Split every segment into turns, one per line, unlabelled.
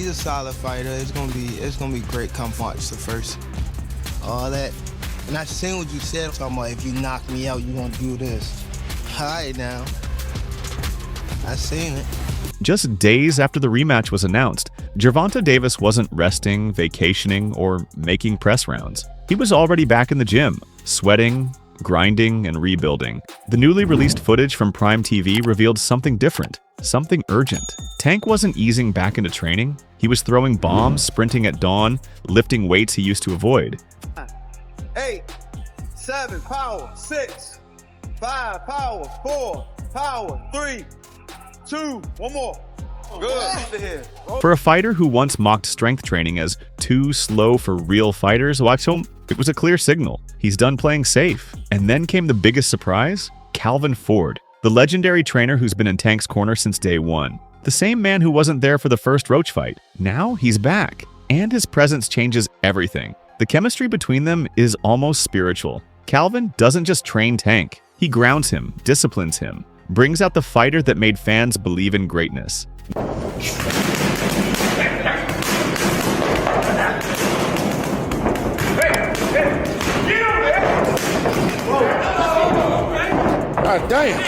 a solid fighter. It's gonna be great come March the 1st. All that. And I seen what you said, talking about if you knock me out, you gonna do this. All right now. I seen it.
Just days after the rematch was announced, Gervonta Davis wasn't resting, vacationing, or making press rounds. He was already back in the gym, sweating, grinding, and rebuilding. The newly released footage from Prime TV revealed something different, something urgent. Tank wasn't easing back into training. He was throwing bombs, sprinting at dawn, lifting weights he used to avoid.
8, 7, power, 6, 5, power, 4, power, 3, 2, one more. Good.
For a fighter who once mocked strength training as too slow for real fighters, watch him. It was a clear signal. He's done playing safe. And then came the biggest surprise, Calvin Ford, the legendary trainer who's been in Tank's corner since day one. The same man who wasn't there for the first Roach fight. Now he's back, and his presence changes everything. The chemistry between them is almost spiritual. Calvin doesn't just train Tank. He grounds him, disciplines him, brings out the fighter that made fans believe in greatness.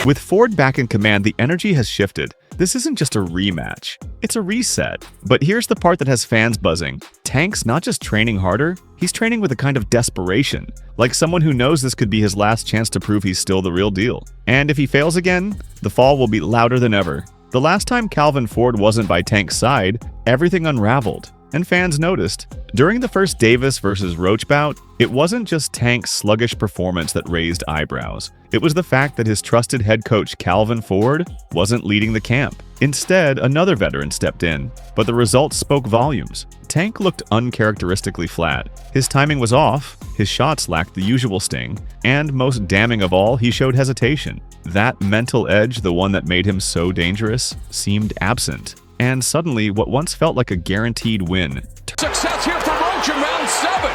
With Ford back in command, the energy has shifted. This isn't just a rematch, it's a reset. But here's the part that has fans buzzing. Tank's not just training harder, he's training with a kind of desperation, like someone who knows this could be his last chance to prove he's still the real deal. And if he fails again, the fall will be louder than ever. The last time Calvin Ford wasn't by Tank's side, everything unraveled, and fans noticed. During the first Davis versus Roach bout, it wasn't just Tank's sluggish performance that raised eyebrows. It was the fact that his trusted head coach Calvin Ford wasn't leading the camp. Instead, another veteran stepped in, but the results spoke volumes. Tank looked uncharacteristically flat. His timing was off, his shots lacked the usual sting, and most damning of all, he showed hesitation. That mental edge, the one that made him so dangerous, seemed absent. And suddenly, what once felt like a guaranteed win.
Success here for Roach in round 7.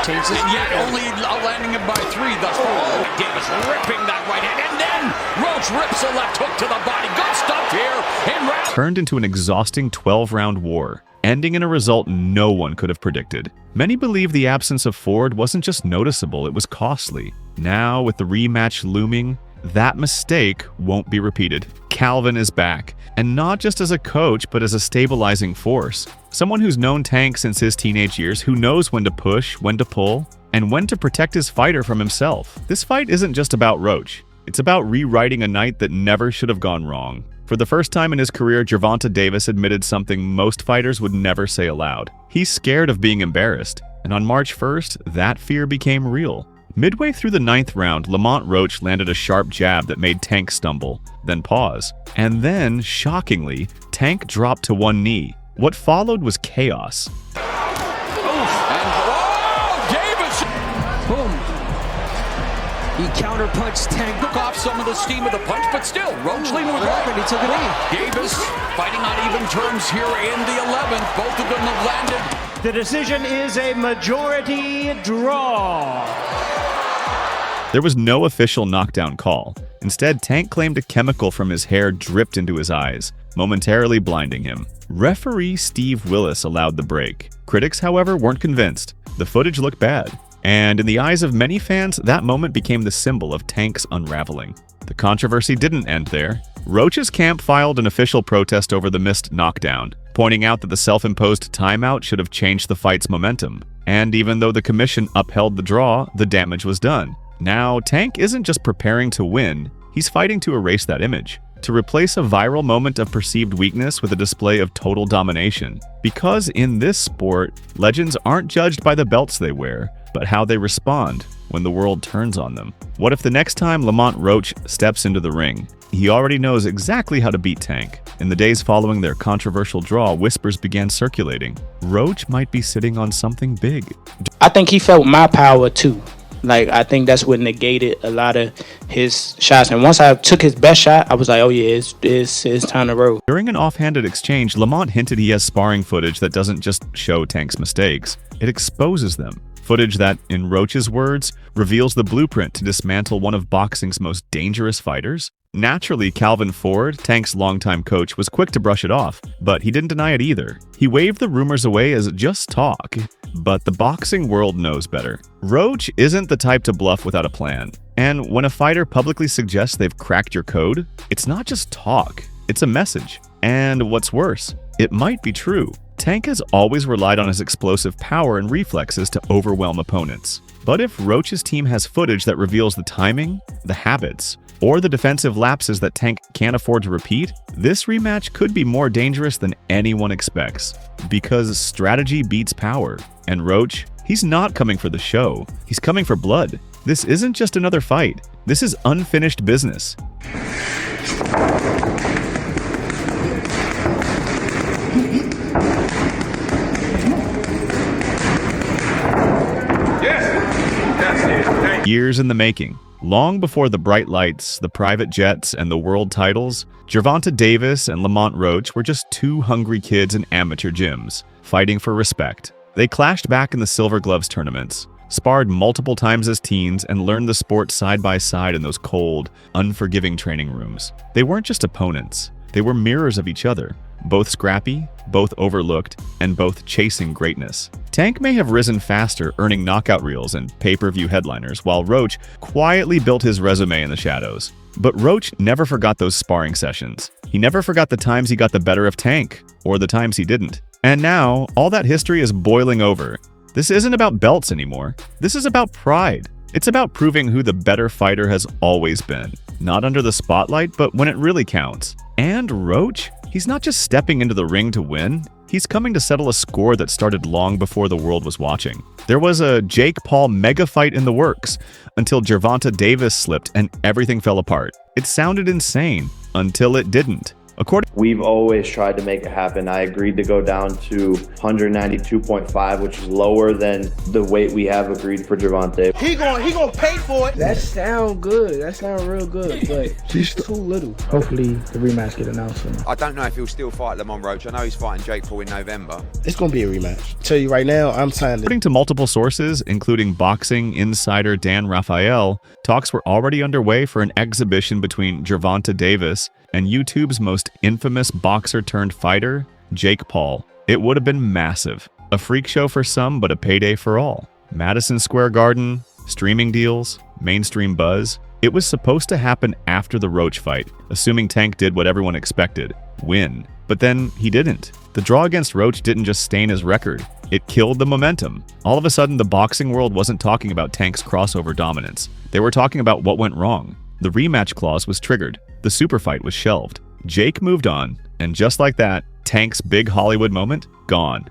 And yet only landing him by 3 thus far. Davis ripping that right hand, and then Roach rips a left hook to the body. Good stuff here in round.
Turned into an exhausting 12-round war, ending in a result no one could have predicted. Many believe the absence of Ford wasn't just noticeable, it was costly. Now, with the rematch looming, that mistake won't be repeated. Calvin is back, and not just as a coach, but as a stabilizing force. Someone who's known Tank since his teenage years, who knows when to push, when to pull, and when to protect his fighter from himself. This fight isn't just about Roach. It's about rewriting a night that never should have gone wrong. For the first time in his career, Gervonta Davis admitted something most fighters would never say aloud. He's scared of being embarrassed, and on March 1st, that fear became real. Midway through the 9th round, Lomant Roach landed a sharp jab that made Tank stumble, then pause. And then, shockingly, Tank dropped to one knee. What followed was chaos.
Davis! Boom. He counterpunched Tank, took off some of the steam of the punch, but still, Roach leaned with right.
He took it in.
Davis fighting on even terms here in the 11th. Both of them have landed.
The decision is a majority draw.
There was no official knockdown call. Instead, Tank claimed a chemical from his hair dripped into his eyes, momentarily blinding him. Referee Steve Willis allowed the break. Critics, however, weren't convinced. The footage looked bad. And in the eyes of many fans, that moment became the symbol of Tank's unraveling. The controversy didn't end there. Roach's camp filed an official protest over the missed knockdown, pointing out that the self-imposed timeout should have changed the fight's momentum. And even though the commission upheld the draw, the damage was done. Now, Tank isn't just preparing to win, he's fighting to erase that image, to replace a viral moment of perceived weakness with a display of total domination. Because in this sport, legends aren't judged by the belts they wear, but how they respond when the world turns on them. What if the next time Lomant Roach steps into the ring, he already knows exactly how to beat Tank? In the days following their controversial draw, whispers began circulating. Roach might be sitting on something big.
I think he felt my power too. Like, I think that's what negated a lot of his shots. And once I took his best shot, I was like, oh yeah, it's time to roll.
During an offhanded exchange, Lomant hinted he has sparring footage that doesn't just show Tank's mistakes. It exposes them. Footage that, in Roach's words, reveals the blueprint to dismantle one of boxing's most dangerous fighters. Naturally, Calvin Ford, Tank's longtime coach, was quick to brush it off, but he didn't deny it either. He waved the rumors away as just talk. But the boxing world knows better. Roach isn't the type to bluff without a plan. And when a fighter publicly suggests they've cracked your code, it's not just talk, it's a message. And what's worse, it might be true. Tank has always relied on his explosive power and reflexes to overwhelm opponents. But if Roach's team has footage that reveals the timing, the habits, or the defensive lapses that Tank can't afford to repeat, this rematch could be more dangerous than anyone expects. Because strategy beats power. And Roach, he's not coming for the show. He's coming for blood. This isn't just another fight. This is unfinished business. Years in the making. Long before the bright lights, the private jets, and the world titles, Gervonta Davis and Lomant Roach were just two hungry kids in amateur gyms, fighting for respect. They clashed back in the Silver Gloves tournaments, sparred multiple times as teens, and learned the sport side by side in those cold, unforgiving training rooms. They weren't just opponents, they were mirrors of each other. Both scrappy, both overlooked, and both chasing greatness. Tank may have risen faster, earning knockout reels and pay-per-view headliners, while Roach quietly built his resume in the shadows. But Roach never forgot those sparring sessions. He never forgot the times he got the better of Tank, or the times he didn't. And now, all that history is boiling over. This isn't about belts anymore. This is about pride. It's about proving who the better fighter has always been. Not under the spotlight, but when it really counts. And Roach? He's not just stepping into the ring to win, he's coming to settle a score that started long before the world was watching. There was a Jake Paul mega fight in the works, until Gervonta Davis slipped and everything fell apart. It sounded insane, until it didn't.
We've always tried to make it happen. I agreed to go down to 192.5, which is lower than the weight we have agreed for Gervonta.
He gonna pay for it.
That sound good. That sound real good, but she's too little. Hopefully the rematch get announced soon.
I don't know if he'll still fight Lomant Roach. I know he's fighting Jake Paul in November.
It's gonna be a rematch. Tell you right now, I'm signed.
According to multiple sources, including boxing insider Dan Rafael, talks were already underway for an exhibition between Gervonta Davis and YouTube's most infamous boxer-turned-fighter, Jake Paul. It would have been massive. A freak show for some, but a payday for all. Madison Square Garden, streaming deals, mainstream buzz. It was supposed to happen after the Roach fight, assuming Tank did what everyone expected, win. But then he didn't. The draw against Roach didn't just stain his record, it killed the momentum. All of a sudden, the boxing world wasn't talking about Tank's crossover dominance. They were talking about what went wrong. The rematch clause was triggered. The super fight was shelved. Jake moved on, and just like that, Tank's big Hollywood moment, gone.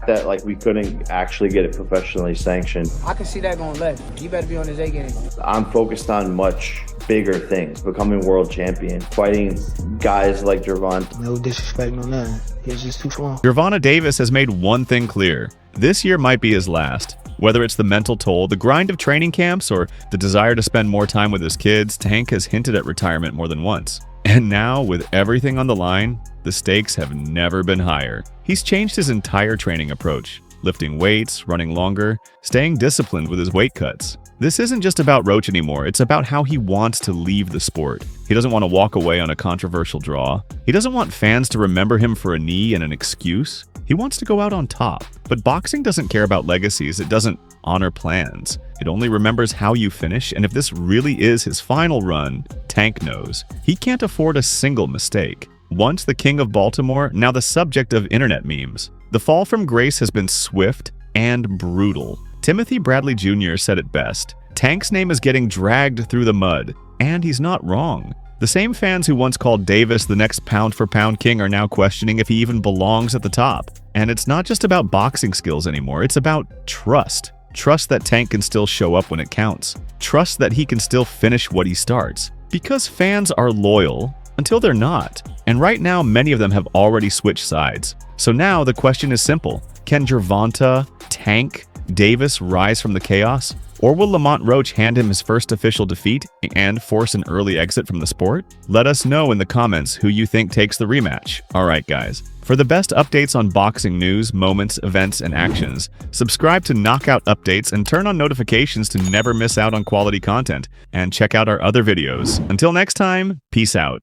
That like we couldn't actually get it professionally sanctioned.
I can see that going left. You better be on his A game.
I'm focused on much bigger things, becoming world champion, fighting guys like Gervonta.
No disrespect, no nothing. He's just too strong.
Gervonta Davis has made one thing clear. This year might be his last. Whether it's the mental toll, the grind of training camps, or the desire to spend more time with his kids, Tank has hinted at retirement more than once. And now, with everything on the line, the stakes have never been higher. He's changed his entire training approach, lifting weights, running longer, staying disciplined with his weight cuts. This isn't just about Roach anymore, it's about how he wants to leave the sport. He doesn't want to walk away on a controversial draw. He doesn't want fans to remember him for a knee and an excuse. He wants to go out on top. But boxing doesn't care about legacies, it doesn't honor plans. It only remembers how you finish, and if this really is his final run, Tank knows. He can't afford a single mistake. Once the king of Baltimore, now the subject of internet memes. The fall from grace has been swift and brutal. Timothy Bradley Jr. said it best. Tank's name is getting dragged through the mud, and he's not wrong. The same fans who once called Davis the next pound-for-pound king are now questioning if he even belongs at the top. And it's not just about boxing skills anymore, it's about trust. Trust that Tank can still show up when it counts. Trust that he can still finish what he starts. Because fans are loyal until they're not. And right now, many of them have already switched sides. So now the question is simple. Can Gervonta, Tank, Davis rise from the chaos? Or will Lomant Roach hand him his first official defeat and force an early exit from the sport? Let us know in the comments who you think takes the rematch. Alright guys, for the best updates on boxing news, moments, events, and actions, subscribe to Knockout Updates and turn on notifications to never miss out on quality content. And check out our other videos. Until next time, peace out.